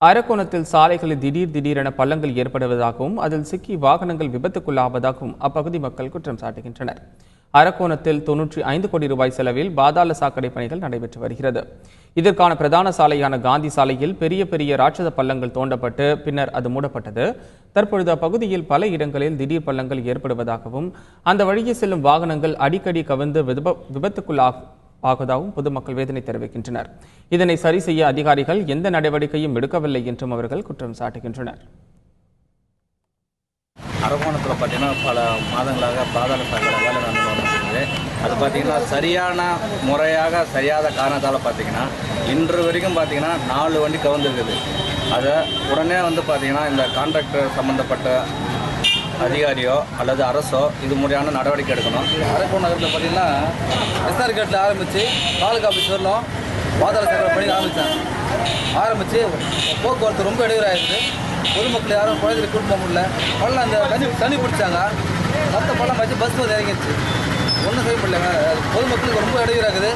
அரக்கோணத்தில் சாலைகளில் திடீரென பள்ளங்கள் ஏற்படுவதாகவும் அதில் சிக்கி வாகனங்கள் விபத்துக்குள்ளாவதாகவும் அப்பகுதி மக்கள் குற்றம் சாட்டுகின்றனர். அரக்கோணத்தில் 95 கோடி ரூபாய் செலவில் பாதாள சாக்கடை பணிகள் நடைபெற்று வருகிறது. இதற்கான பிரதான சாலையான காந்தி சாலையில் பெரிய ராட்சத பள்ளங்கள் தோண்டப்பட்டு பின்னர் அது மூடப்பட்டது. தற்பொழுது அப்பகுதியில் பல இடங்களில் திடீர் பள்ளங்கள் ஏற்படுவதாகவும் அந்த வழியே செல்லும் வாகனங்கள் அடிக்கடி கவிழ்ந்து விபத்துக்குள்ளாவதாகவும் பொதுமக்கள் வேதனை தெரிவிக்கின்றனர். இதனை சரி செய்ய அதிகாரிகள் எந்த நடவடிக்கையும் எடுக்கவில்லை என்றும் அவர்கள் குற்றம் சாட்டுகின்றனர். அரக்கோணத்தில் பார்த்தீங்கன்னா பல மாதங்களாக பாதாள சாக்கடை வேலை நடந்து வந்துருக்குது. அது பார்த்திங்கன்னா சரியான முறையாக சரியாத காரணத்தால் பார்த்திங்கன்னா இன்று வரைக்கும் பார்த்திங்கன்னா 4 வண்டி கவுந்துருக்குது. அதை உடனே பார்த்திங்கன்னா இந்த கான்ட்ராக்டர் சம்மந்தப்பட்ட அதிகாரியோ அல்லது அரசோ இது முறையான நடவடிக்கை எடுக்கணும். அரக்கோணம் நகரத்தில் பார்த்திங்கன்னா எஸ்ஆர் கேட்டில் ஆரம்பித்து தாலுகா ஆஃபீஸ் வரணும் பாதாள சாக்கடை பணி ஆரம்பித்து போக்குவரத்து ரொம்ப இடையூறாயிருக்குது. பொதுமக்கள் யாரும் குழந்தைகளை கூட்டு போக முடியல. பள்ளம் அந்த தண்ணி பிடிச்சாங்க, மற்ற பள்ளம் வச்சு பஸ் வந்து இறங்கிடுச்சு. ஒன்றும் செய்ய முடியலங்க. பொதுமக்களுக்கு ரொம்ப இடையூறாகுது.